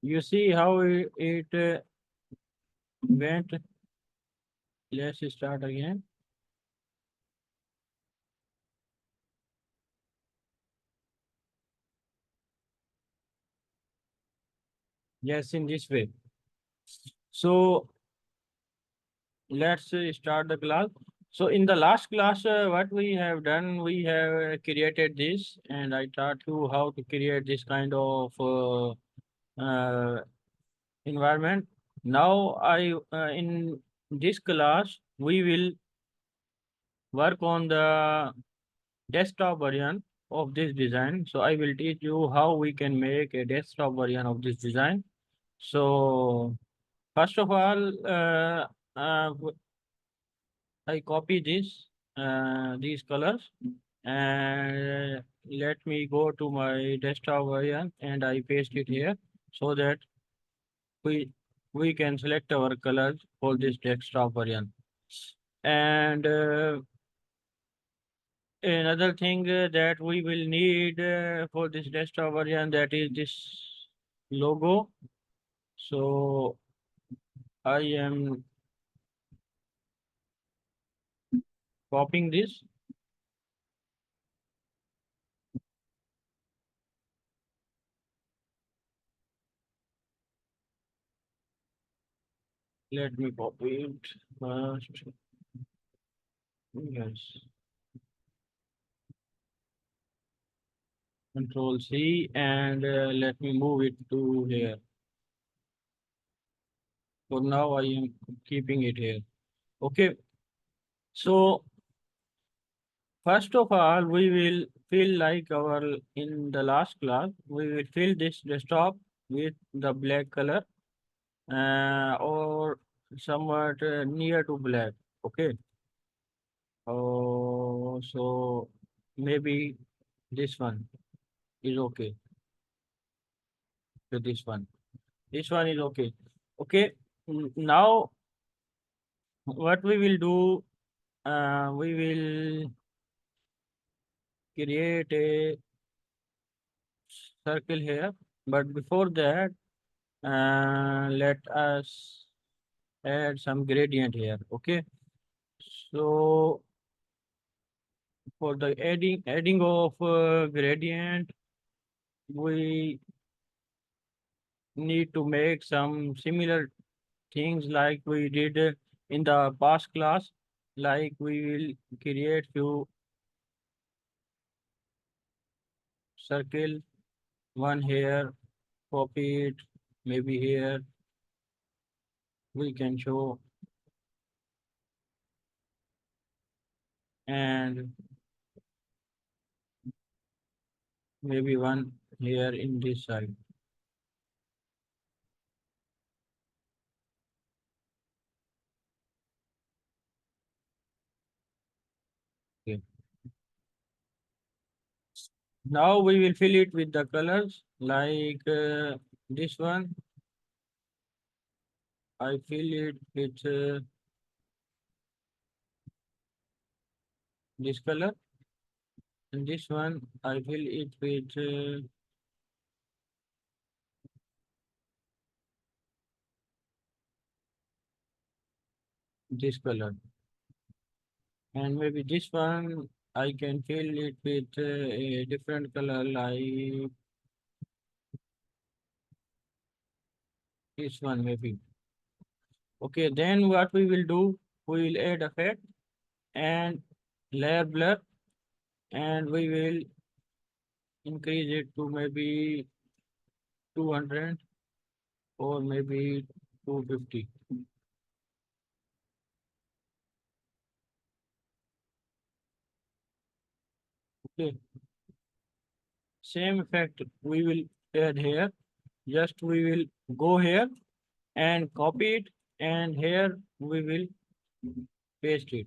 You see how it went. Let's start again. Yes, in this way. So let's start the class. So in the last class, what we have done, we have created this, and I taught you how to create this kind of environment. Now I in this class we will work on the desktop version of this design. So I will teach you how we can make a desktop version of this design. So first of all, I copy this these colors, and let me go to my desktop version and I paste it here so that we we can select our colors for this desktop version. And another thing that we will need for this desktop version, that is this logo. So I am copying this. Let me copy it first. Yes. Control C, and let me move it to here. For now, I am keeping it here. Okay. So first of all, we will fill like our in the last class. We will fill this desktop with the black color or somewhat near to black. Okay. Oh, so maybe this one is okay. So this one. This one is okay. Okay. Now what we will do, we will create a circle here. But before that, let us add some gradient here. Okay. So for the adding of gradient, we need to make some similar things like we did in the past class. Like we will create few circle, one here, copy it, maybe here we can show, and maybe one here in this side. Okay. Now we will fill it with the colors like this one. I fill it with this color, and this one I fill it with this color, and maybe this one I can fill it with a different color like this one maybe. Okay, then what we will do, we will add effect and layer blur, and we will increase it to maybe 200 or maybe 250. Okay, same effect we will add here. Just we will go here and copy it, and here we will paste it.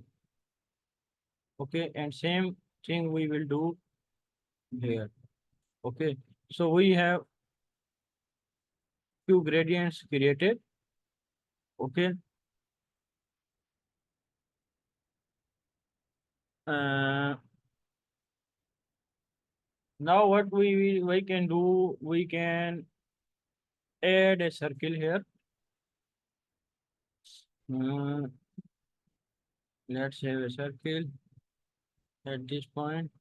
Okay, and same thing we will do here. Okay, so we have few gradients created. Okay, uh, now what we can do, we can add a circle here. Uh, let's have a circle at this point,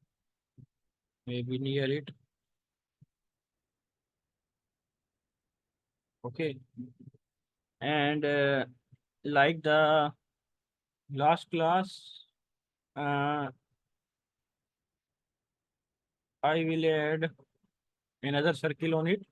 maybe near it. Okay. And like the last class, uh, I will add another circle on it.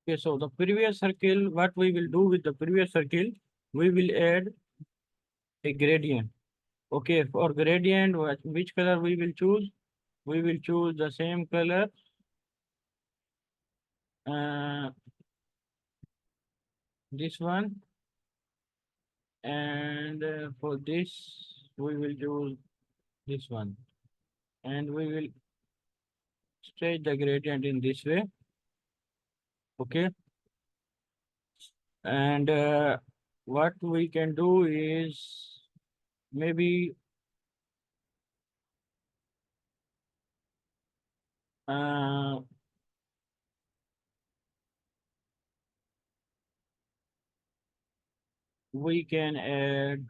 Okay, so the previous circle, what we will do with the previous circle, we will add a gradient. Okay, for gradient, which color we will choose? We will choose the same color. Uh, this one, and for this, we will choose this one, and we will stretch the gradient in this way. Okay, and what we can do is maybe uh, we can add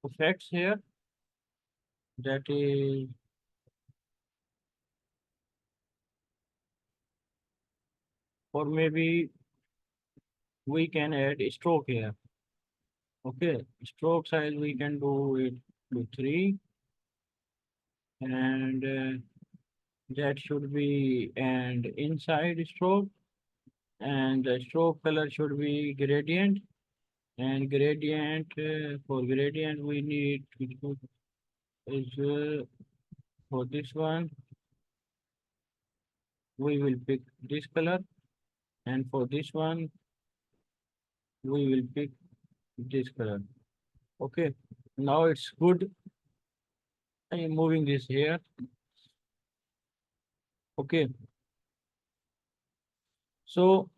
effects here. That is, or maybe we can add a stroke here. Okay, stroke size we can do it to 3, and that should be and inside stroke, and the stroke color should be gradient, and gradient for gradient we need to do is for this one we will pick this color, and for this one we will pick this color. Okay, now it's good. I am moving this here. Okay, so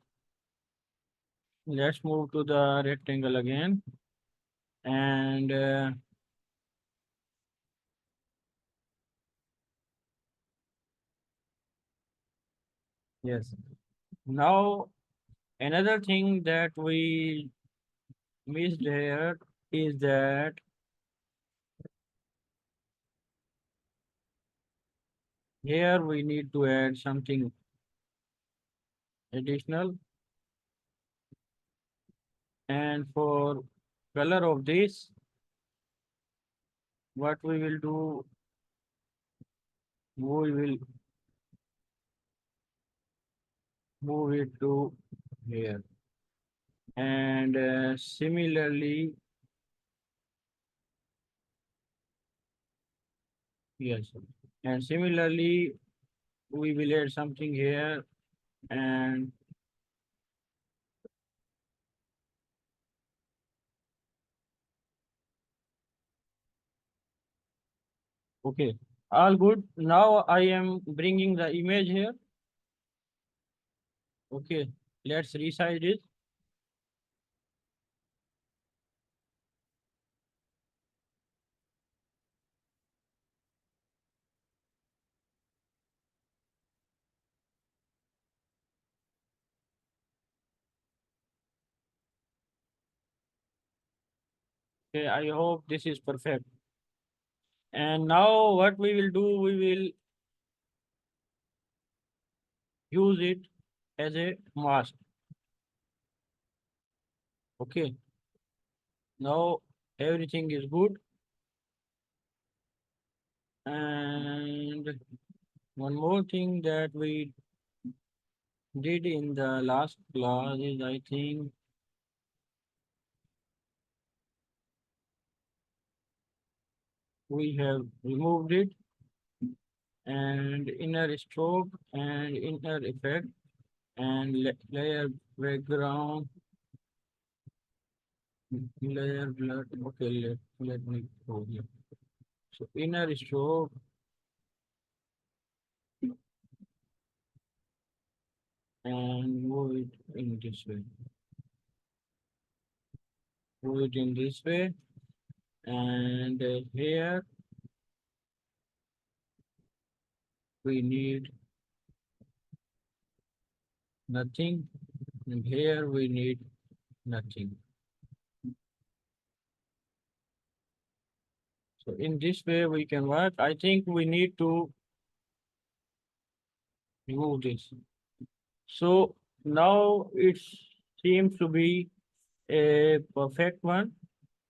let's move to the rectangle again, and yes, now another thing that we missed here is that here we need to add something additional, and for color of this, what we will do, we will move it to here, and similarly, yes, and similarly we will add something here, and okay, all good. Now I am bringing the image here. Okay, let's resize it. Okay, I hope this is perfect. And now what we will do, we will use it as a mask. Okay, now everything is good. And one more thing that we did in the last class is, I think, we have removed it, and inner stroke and inner effect and layer background layer blur. Okay, let me go here. So inner stroke and move it in this way. Move it in this way, and here we need nothing, and here we need nothing. So in this way we can work. I think we need to remove this. So now it seems to be a perfect one,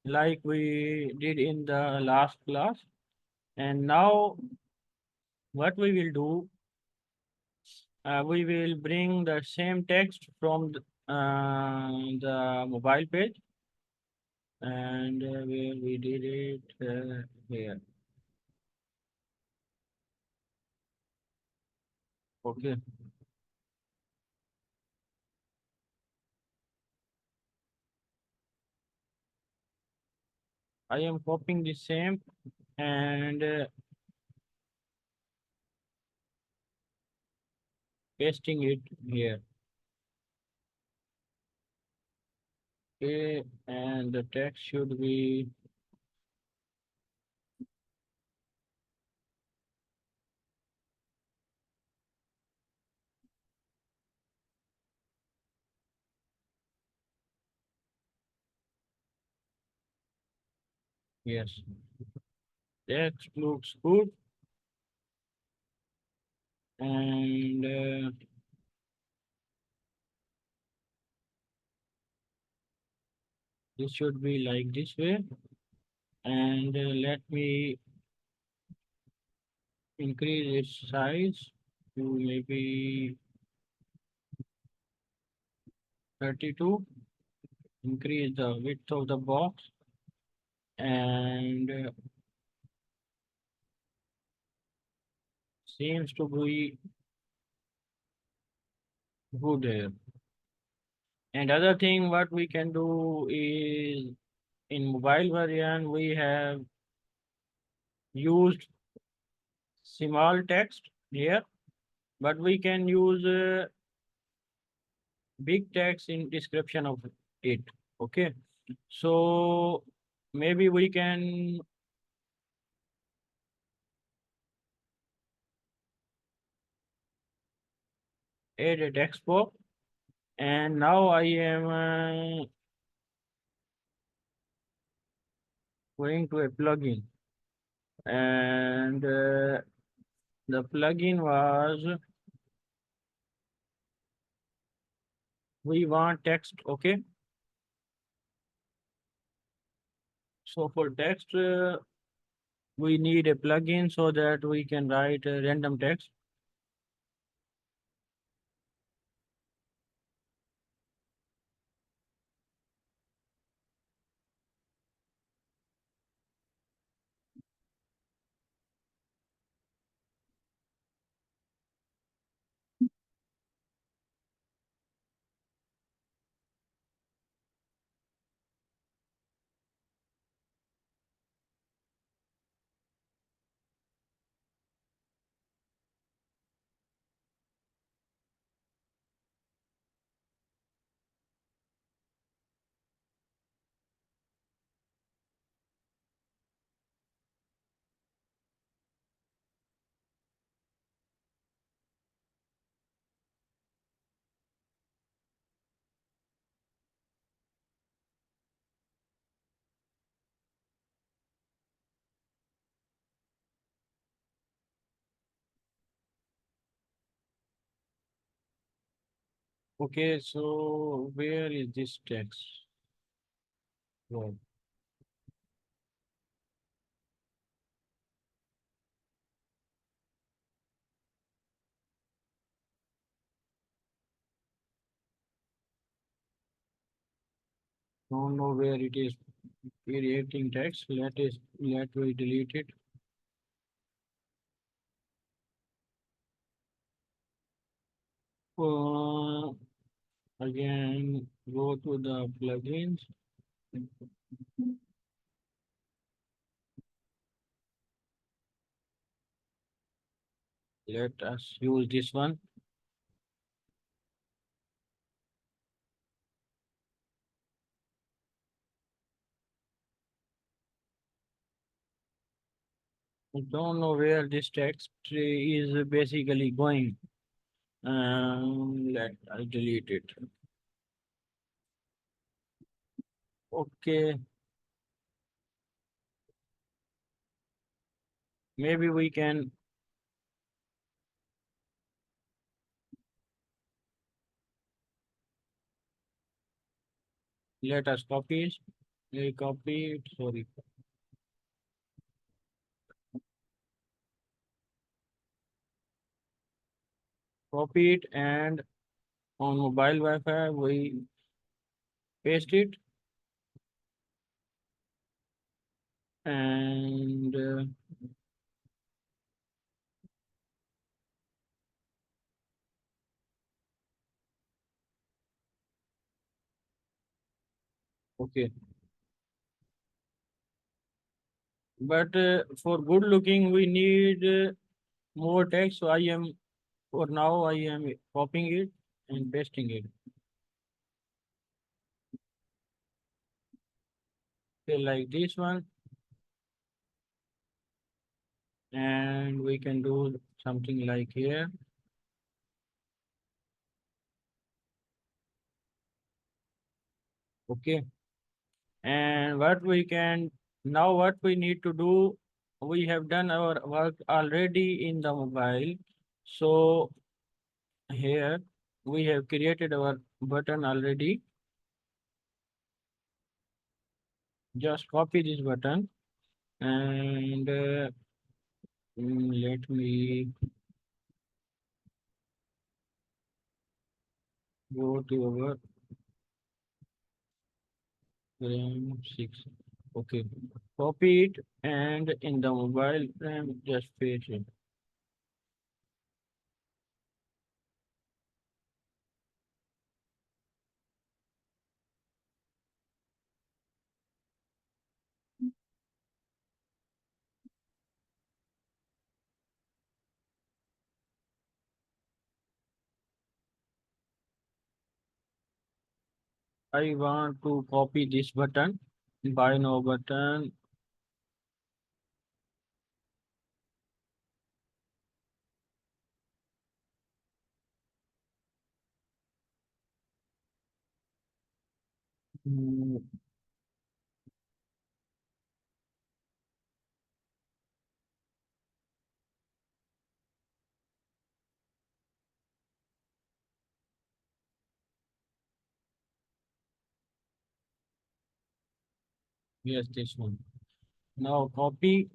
like we did in the last class. And now what we will do, we will bring the same text from the mobile page, and where we did it here. Okay, I am copying the same and pasting it here. Okay, and the text should be yes. Text looks good, and this should be like this way. And let me increase its size to maybe 32. Increase the width of the box, and seems to be good here. And other thing what we can do is in mobile version we have used small text here, but we can use big text in description of it. Okay, so maybe we can add a text box, and now I am going to a plugin, and the plugin was we want text. Okay, so for text we need a plugin so that we can write random text. Okay, so where is this text? Well, don't know where it is. Creating text. Let we delete it. Uh, Again, go to the plugins Let us use this one. I don't know where this text tree is basically going. Let us delete it. Okay, maybe we can let us copy it. Copy it. Sorry, copy it and on mobile Wi-Fi we paste it and okay. But for good looking, we need more text. So I am for now I am copying it and pasting it. Okay, like this one, and we can do something like here. Okay, and what we can now what we need to do, we have done our work already in the mobile. So here we have created our button already. Just copy this button and let me go to our frame 6. Okay, copy it and in the mobile frame just paste it. I want to copy this button, buy now button. Mm, yes, this one. Now copy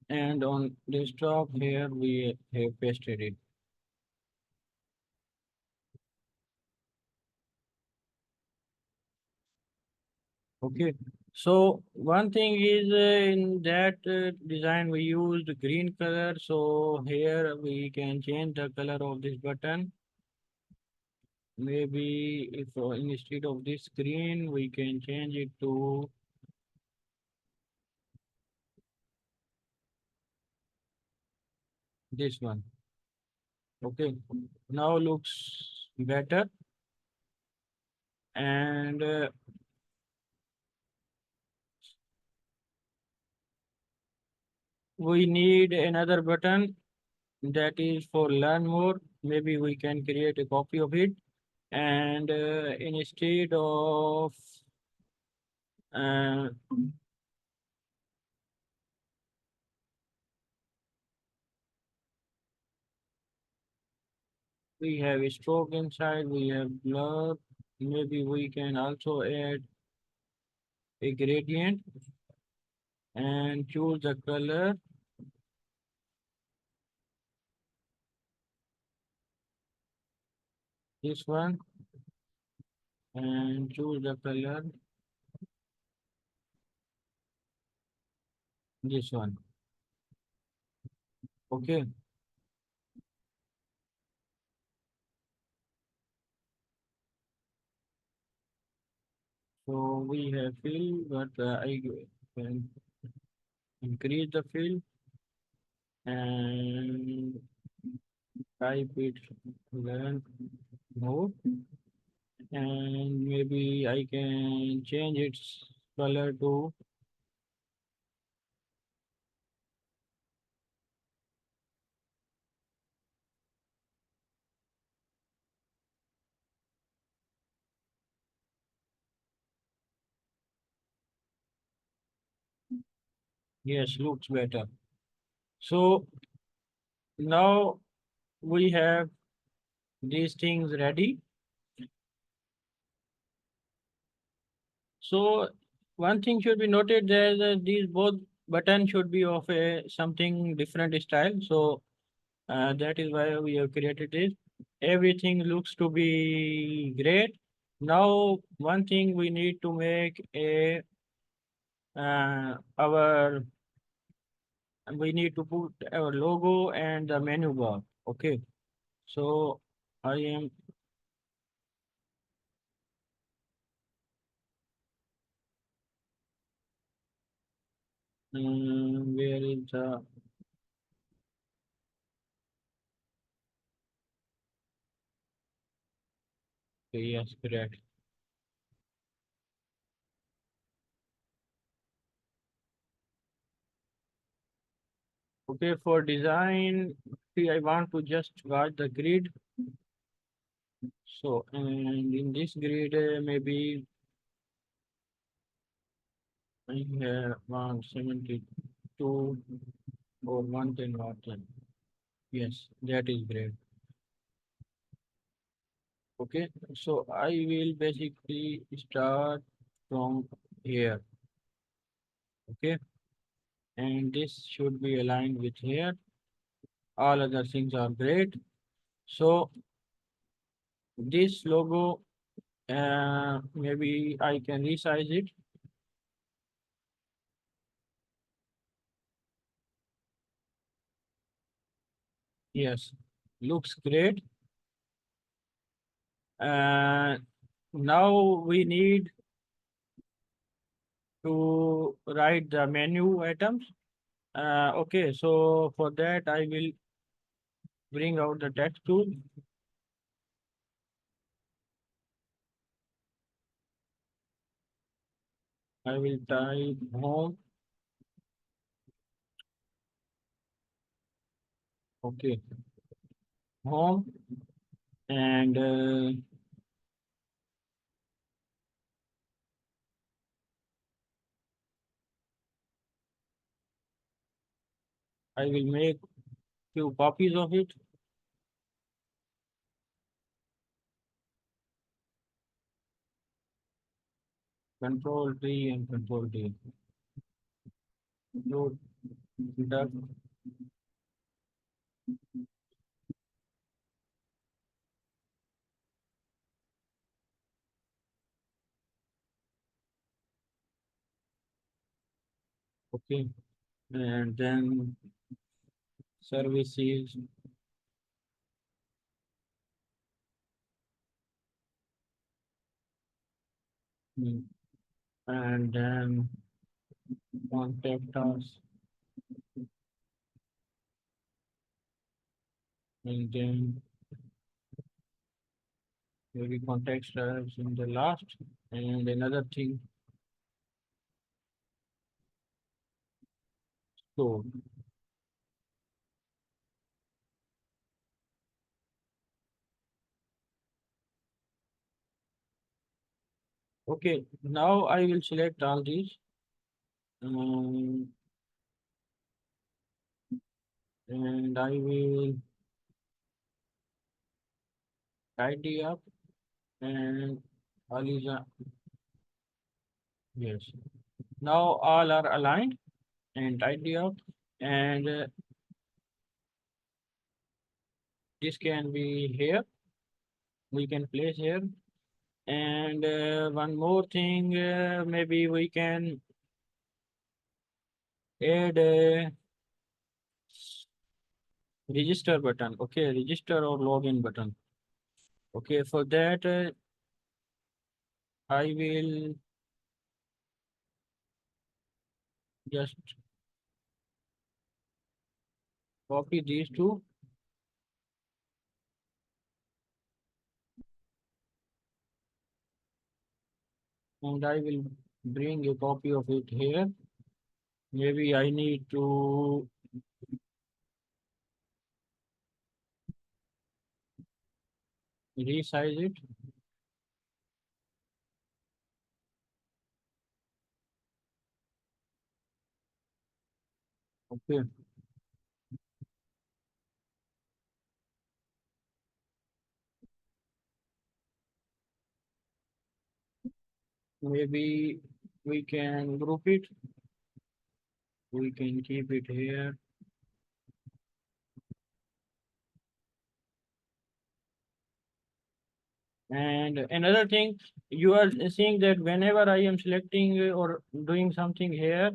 and on desktop here we have pasted it. Okay. So one thing is in that design we used green color. So here we can change the color of this button. Maybe if instead of this green, we can change it to this one. Okay. Now looks better. And we need another button that is for learn more. Maybe we can create a copy of it. And instead of uh, we have a stroke inside, we have blur. Maybe we can also add a gradient and choose the color, this one, and choose the color, this one. Okay. So we have fill, but I can increase the fill and type it then more, and maybe I can change its color to yes, looks better. So now we have these things ready. So one thing should be noted that these both buttons should be of a something different style. So that is why we have created this. Everything looks to be great. Now one thing we need to make a our we need to put our logo and the menu bar. Okay. So I am where is the okay, yes, correct. Okay, for design, see, I want to just watch the grid. So, and in this grid, maybe I have 172 or 110 watt. Yes, that is great. Okay, so I will basically start from here. Okay, and this should be aligned with here. All other things are great. So this logo, maybe I can resize it. Yes, looks great. Uh, Now we need to write the menu items. Okay, so for that I will bring out the text tool. I will type home. Okay, home, and I will make few copies of it. Control T and Control T. Load it up. Okay, and then services. mm, and then contact us, and then maybe contact us in the last. And another thing, so okay, now I will select all these, um, and I will tidy up, and all is yes. Now all are aligned and tidy up, and this can be here. We can place here, and one more thing, maybe we can add a register button. Okay, register or login button. Okay, for that I will. just copy these two, and I will bring a copy of it here. Maybe I need to resize it. Okay. Maybe we can group it. We can keep it here. And another thing, you are seeing that whenever I am selecting or doing something here,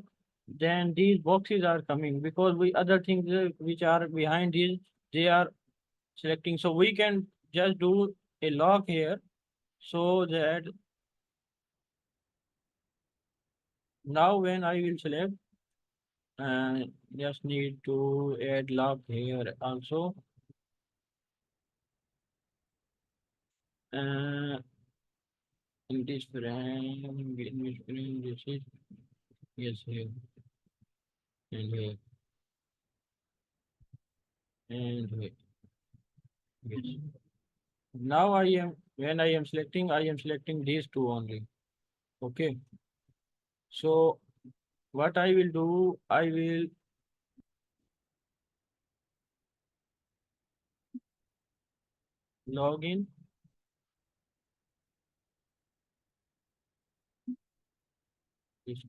then these boxes are coming because we other things which are behind these, they are selecting. So we can just do a lock here so that now when I will select, just need to add lock here also. Uh, in this frame, this is yes here and here and here. Yes. Now I am when I am selecting these two only. Okay. So what I will do, I will log in. This-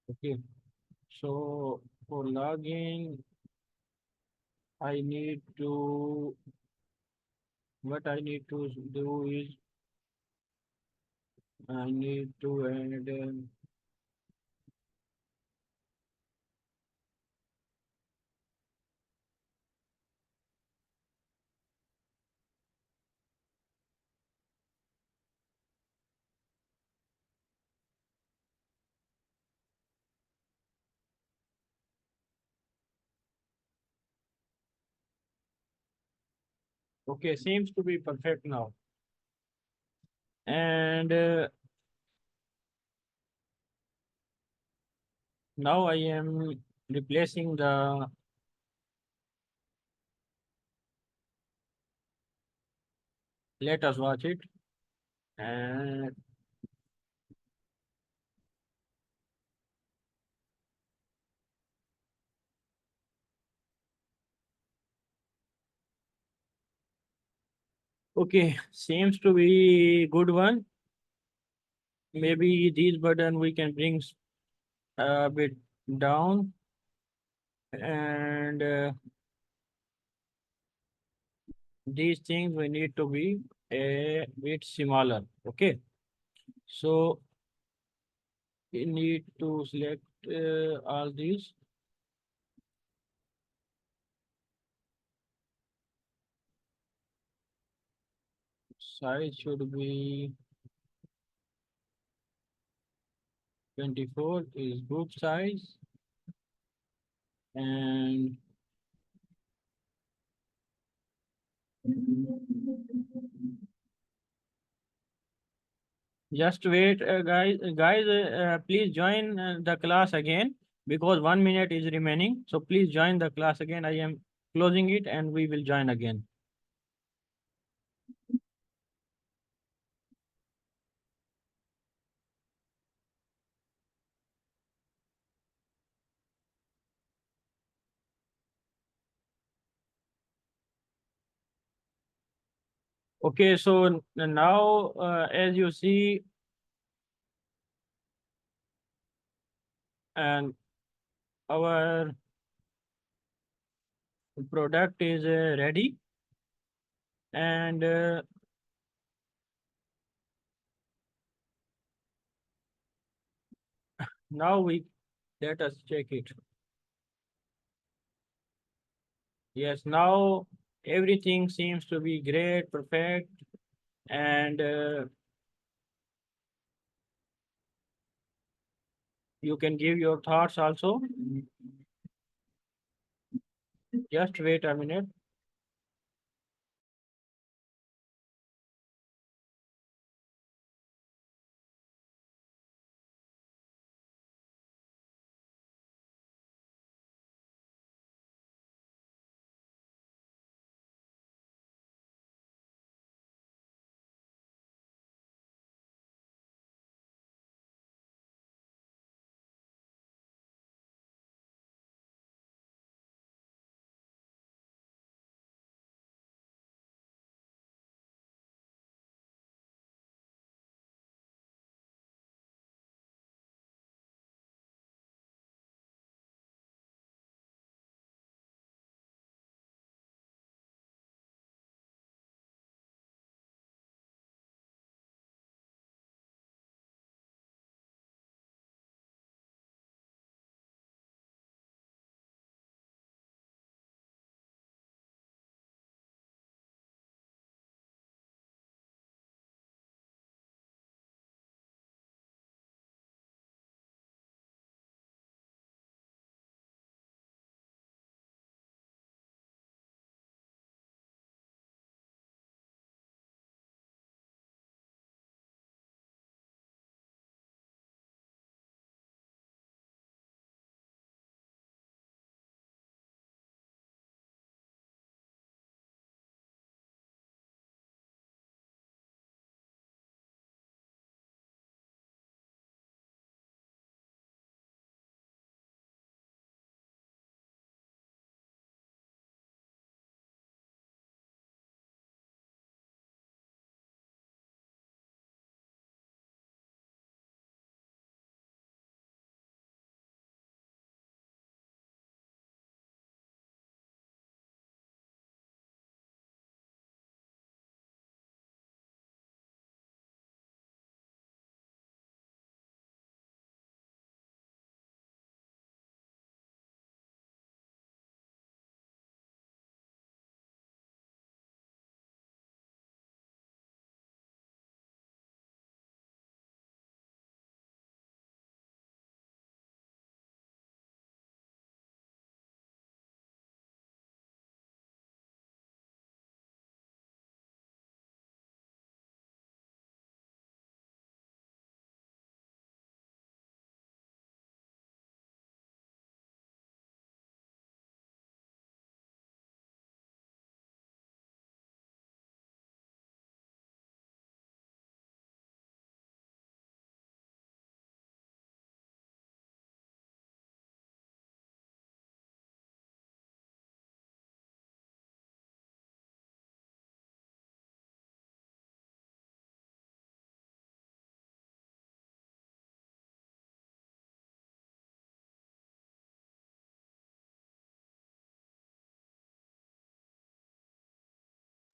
Okay. So for login, I need to what I need to do is I need to add okay, seems to be perfect now. And now I am replacing the let us watch it. And okay, seems to be good one. Maybe these button we can bring a bit down and these things we need to be a bit smaller. Okay, so we need to select all these. Size should be 24 is good size, and just wait, guys, please join the class again because 1 minute is remaining. So please join the class again. I am closing it and we will join again. Okay, so now as you see, and our product is ready, and now we let us check it. Yes, now everything seems to be great, perfect, and You can give your thoughts also. Just wait a minute.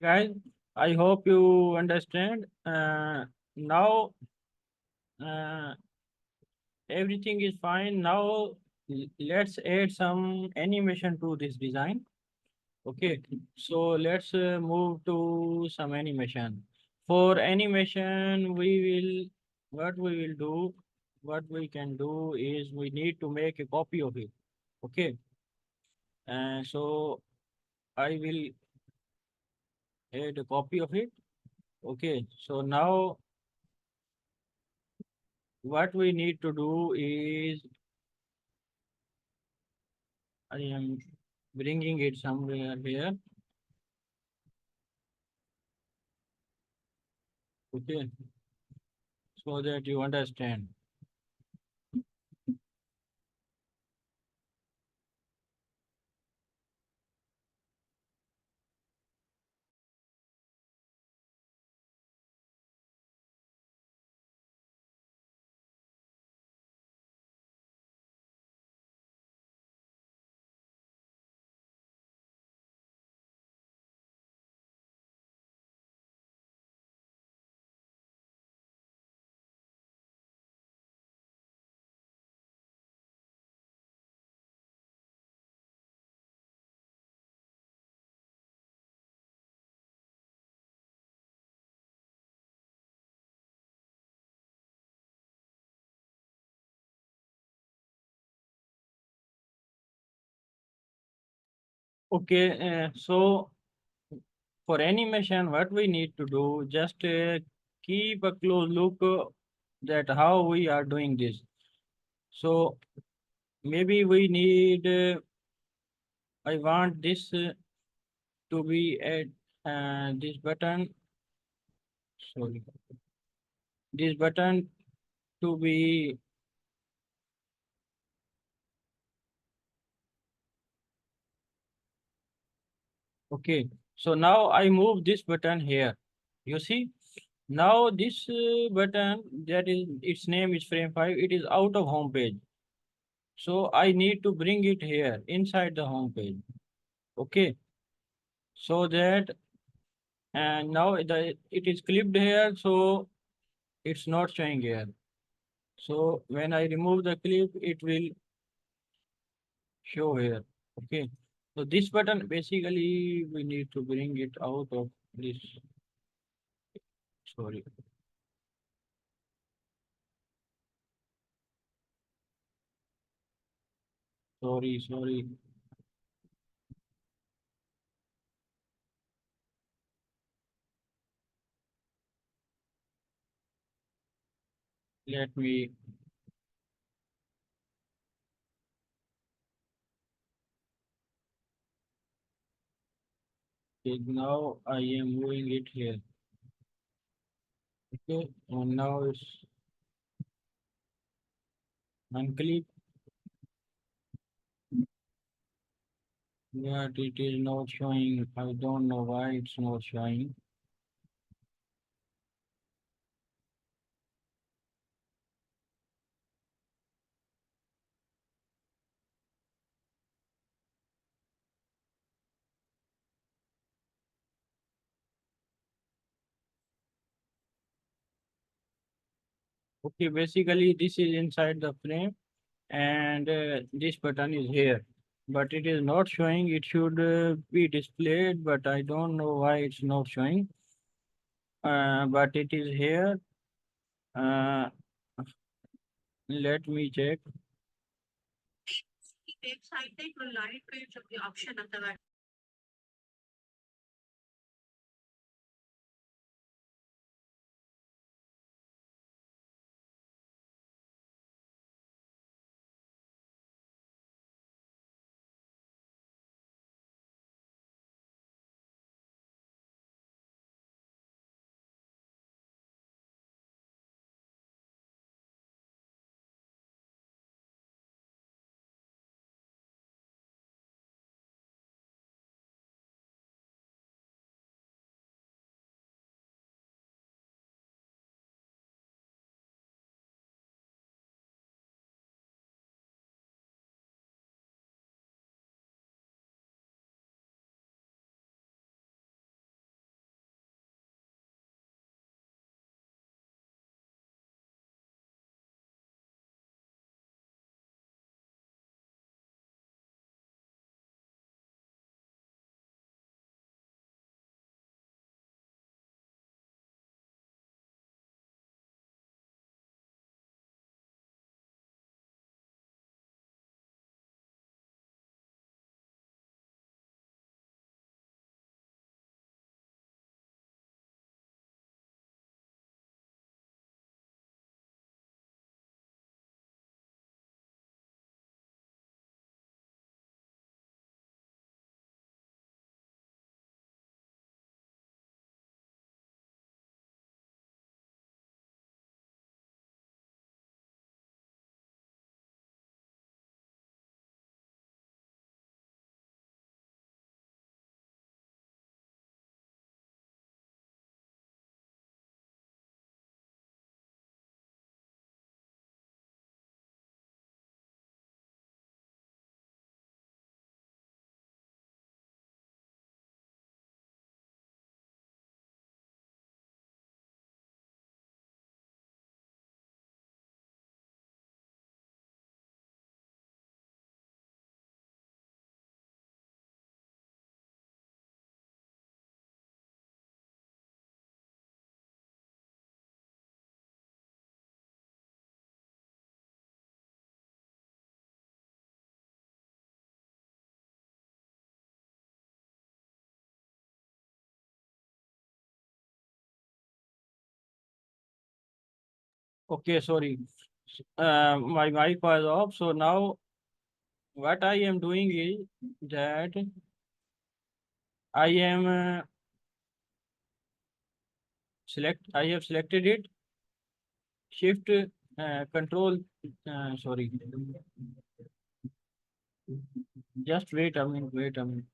Guys, I hope you understand. Now uh, everything is fine. Now let's add some animation to this design. Okay, so let's move to some animation. For animation, what we will do, what we can do is we need to make a copy of it. Okay, so I will add a copy of it. Okay, so now what we need to do is I am bringing it somewhere here. Okay, so that you understand. Okay, so for animation, what we need to do, just keep a close look that how we are doing this. So maybe we need, I want this to be at this button, sorry, this button to be, okay. So now I move this button here. You see, now this button, that is, its name is frame 5, it is out of home page. So I need to bring it here inside the home page. Okay. So that, and now it is clipped here, so it's not showing here. So when I remove the clip, it will show here. Okay. So this button, basically we need to bring it out of this. Sorry. Sorry. Let me, okay, now I am moving it here. Okay. And now it's unclick, but it is not showing. I don't know why it's not showing. Okay, basically this is inside the frame and this button is here, but it is not showing. It should be displayed, but I don't know why it's not showing. But it is here. Uh, let me check. Okay, sorry. My mic was off. So now what I am doing is that I am I have selected it. Shift control. Sorry. Just wait a minute. Wait a minute.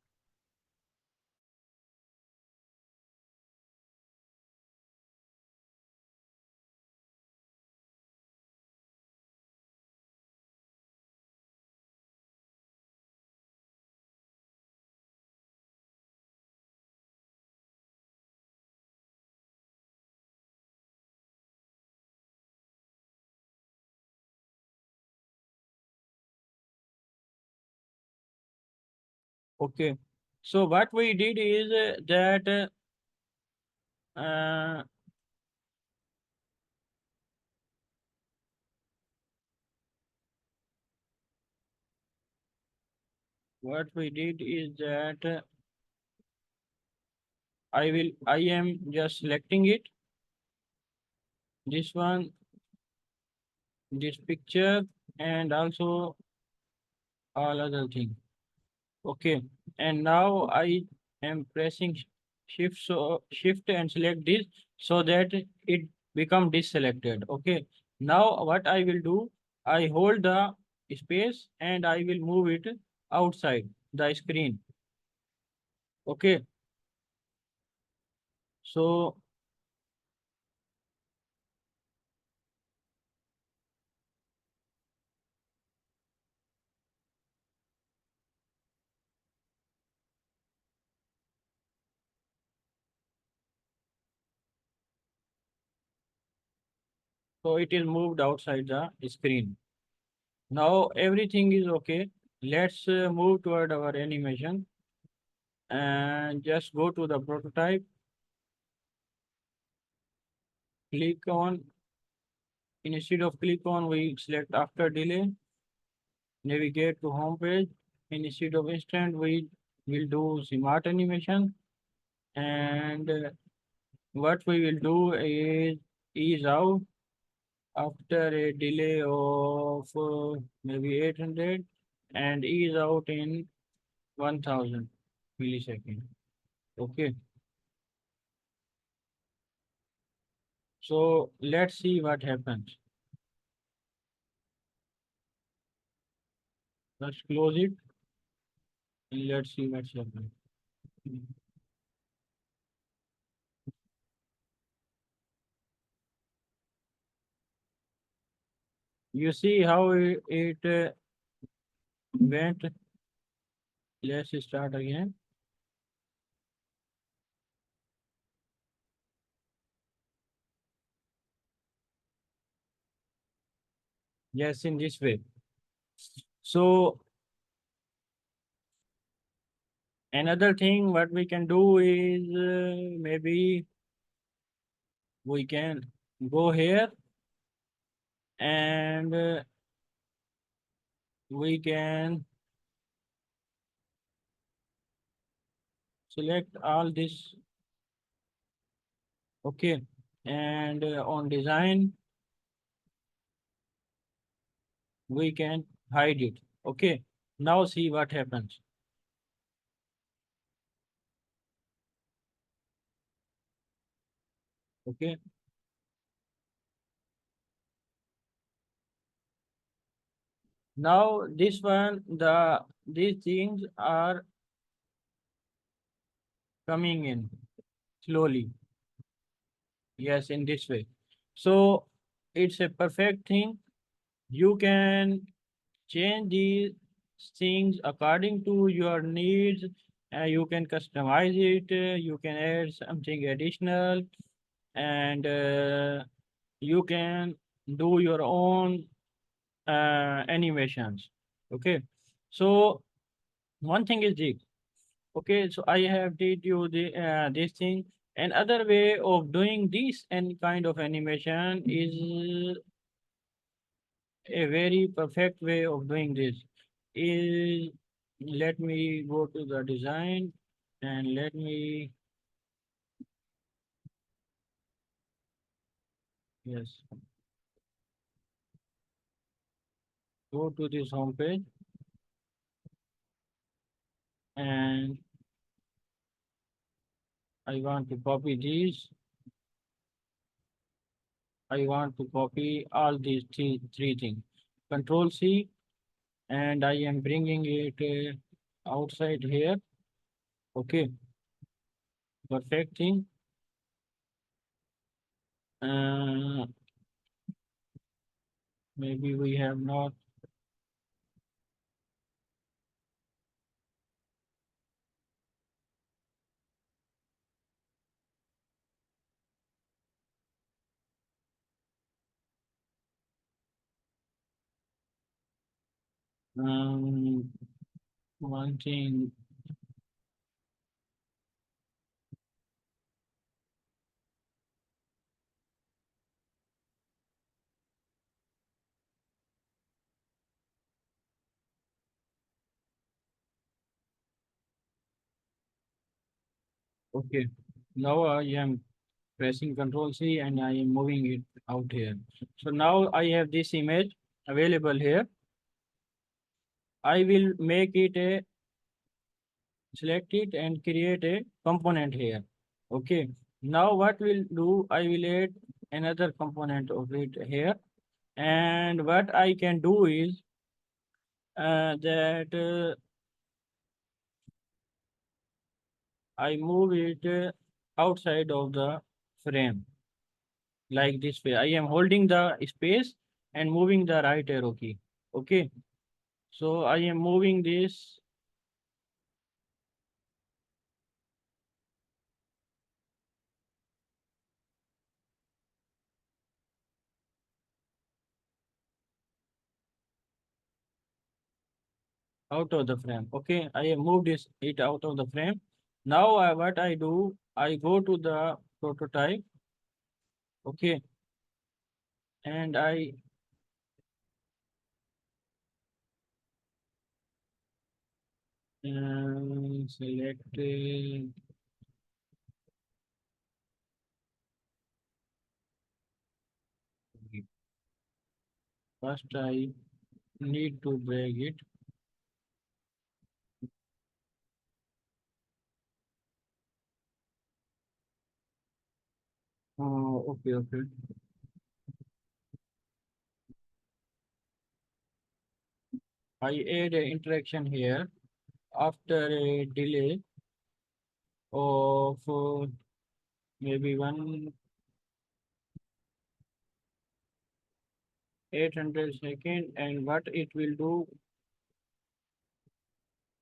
Okay. So what we did is that uh, what we did is that I am just selecting it. This one, this picture, and also all other thing. Okay. And now I am pressing shift and select this so that it become deselected. Okay. Now what I will do, I hold the space and I will move it outside the screen. Okay. So it is moved outside the screen. Now everything is okay. Let's move toward our animation and just go to the prototype. Click on, instead of click on, we select after delay, navigate to home page. Instead of instant, we will do smart animation. And what we will do is ease out after a delay of maybe 800 and ease out in 1000 millisecond. Okay. So let's see what happens. Let's close it and let's see what's happening. You see how it went. Let's start again. Yes, in this way. So another thing what we can do is maybe we can go here and we can select all this. Okay. And on design, we can hide it. Okay. Now see what happens. Okay. Now this one, these things are coming in slowly. Yes, in this way. So it's a perfect thing. You can change these things according to your needs. You can customize it. You can add something additional, and you can do your own animations. Okay. So one thing is this. Okay, so I have did you this thing. Another way of doing this any kind of animation is a very perfect way of doing this is, let me go to the design and let me, yes, go to this home page and I want to copy these. I want to copy all these three things. Control C, and I am bringing it outside here. Okay, perfect thing. Uh, Maybe we have not. Um, One thing. Okay, now I am pressing Control C and I am moving it out here. So now I have this image available here. I will make it a select it and create a component here. Okay. Now what we'll do, I will add another component of it here. And what I can do is that I move it outside of the frame like this way. I am holding the space and moving the right arrow key. Okay. So I am moving this. Out of the frame. Okay, I have moved it out of the frame. Now what I do, I go to the prototype. Okay, and I select. First, I need to drag it. Oh, okay, okay. I add an interaction here after a delay of maybe 1/800 second, and what it will do,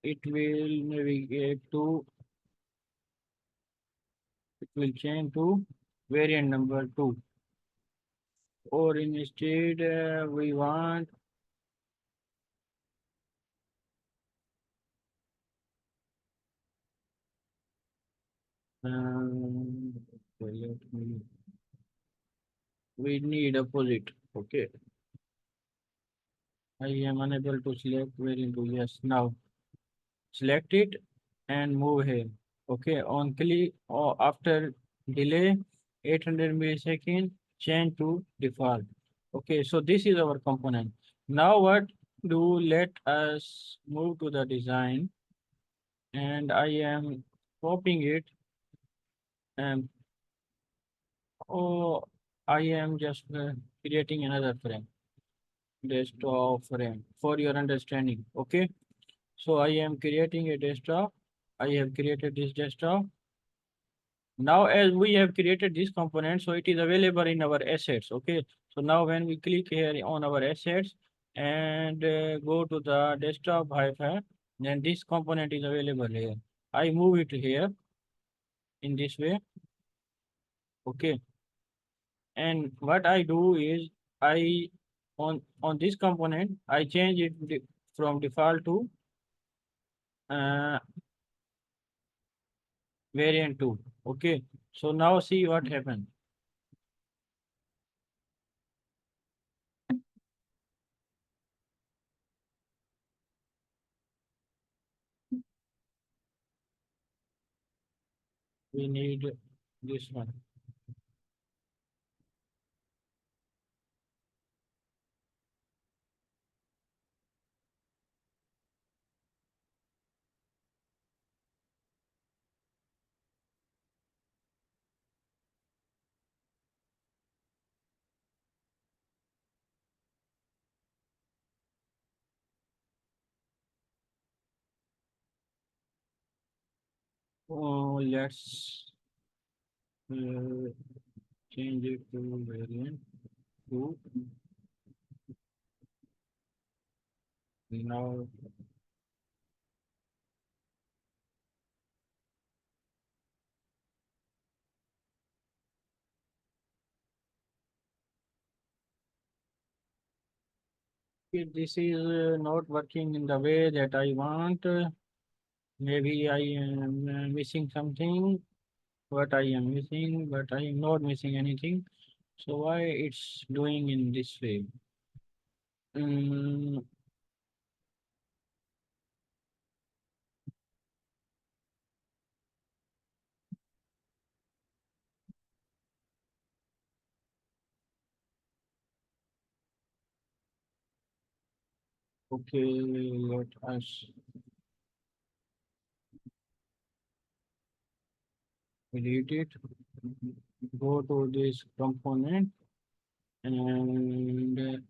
it will navigate to, it will change to variant number 2. Or instead, we want okay, we need opposite. Okay, I am unable to select variant 2. Yes, now select it and move here. Okay, on click or after delay 800 millisecond, change to default. Okay, so this is our component. Now what do, let us move to the design, and I am copying it, and oh, I am just creating another frame, desktop frame for your understanding. Okay, so I am creating a desktop. I have created this desktop. Now, as we have created this component, so it is available in our assets. Okay, so now when we click here on our assets and go to the desktop Wi-Fi, then this component is available here. I move it here in this way. Okay, and what I do is I on this component I change it from default to uh, variant 2. Okay, so now see what happened. We need this one. Let's uh, change it to variant 2. Now, if this is not working in the way that I want, maybe I am missing something. What I am missing, but I am not missing anything. So why it's doing in this way? Mm, okay, let us delete it. Go to this component and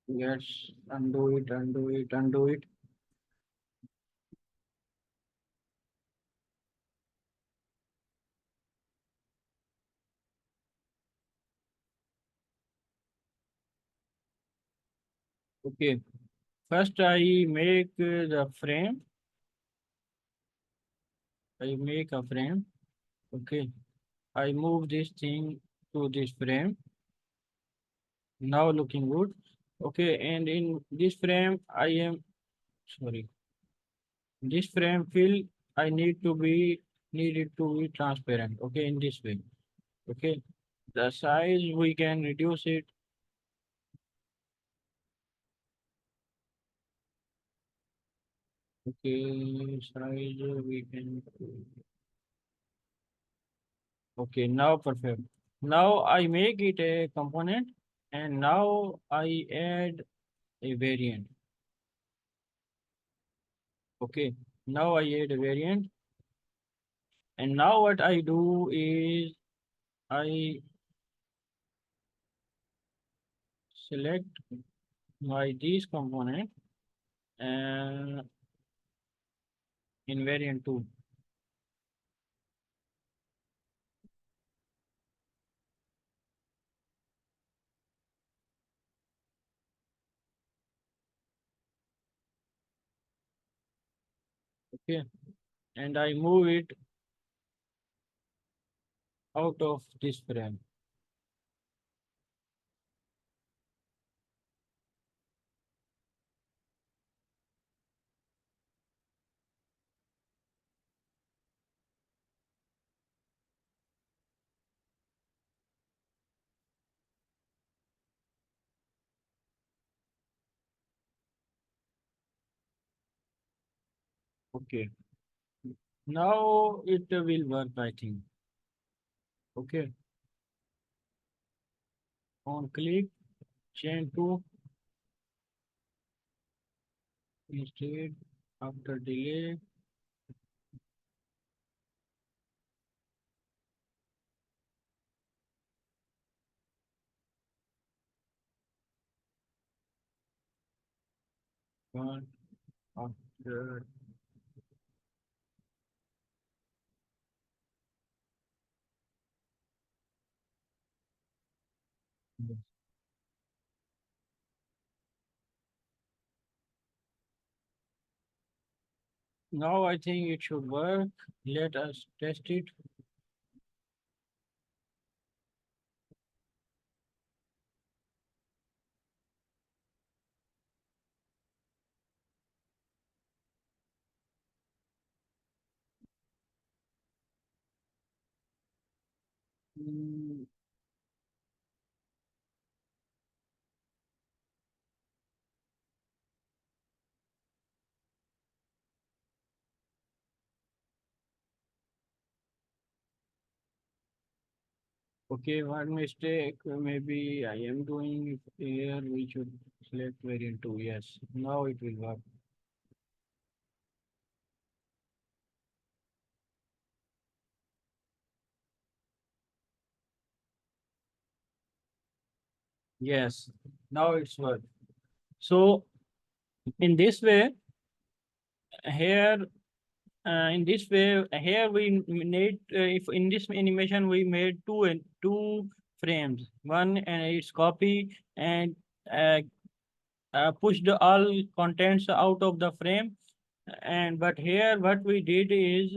let's undo it, undo it, undo it. Okay, first I make the frame. I make a frame. Okay, I move this thing to this frame. Now looking good. Okay, and in this frame, I am sorry. This frame fill I need it to be transparent. Okay, in this way. Okay, the size we can reduce it. Okay, size we can. Okay, now perfect. Now I make it a component, and now I add a variant. Okay, now I add a variant, and now what I do is I select my this component and in variant 2. Okay, and I move it out of this frame. Okay, now it will work, I think. Okay, on click, chain to instead after delay. One after. Now I think it should work. Let us test it. Mm, okay, one mistake maybe I am doing here. We should select variant 2. Yes, now it will work. Yes, now it's work. So in this way, here in this way, here we need if in this animation we made two frames, one and its copy and uh, pushed all contents out of the frame. And but here what we did is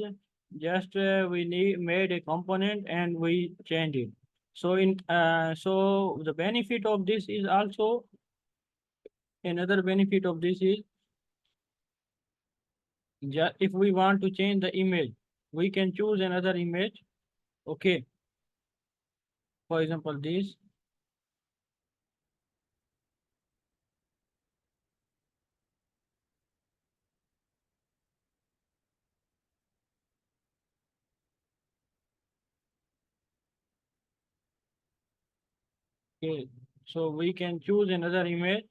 just made a component and we changed it. So so the benefit of this is also, another benefit of this is, just if we want to change the image, we can choose another image. Okay, for example this. Okay, so we can choose another image,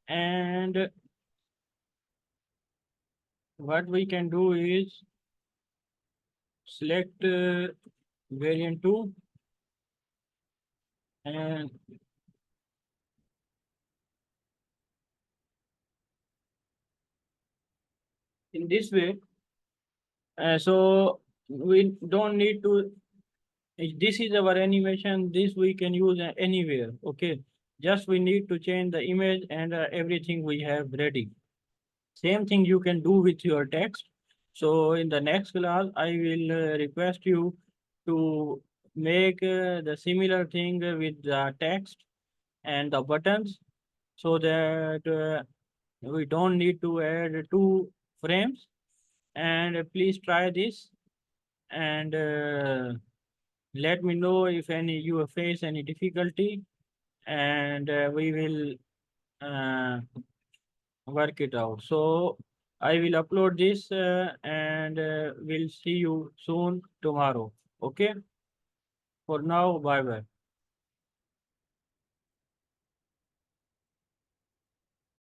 and what we can do is select variant 2, and in this way, so we don't need to, this is our animation, this we can use anywhere. Okay, just we need to change the image and everything we have ready. Same thing you can do with your text. So in the next class, I will request you to make the similar thing with the text and the buttons, so that we don't need to add two frames. And please try this, and let me know if any you face any difficulty, and we will work it out. So I will upload this and we'll see you soon tomorrow. Okay. For now, bye bye.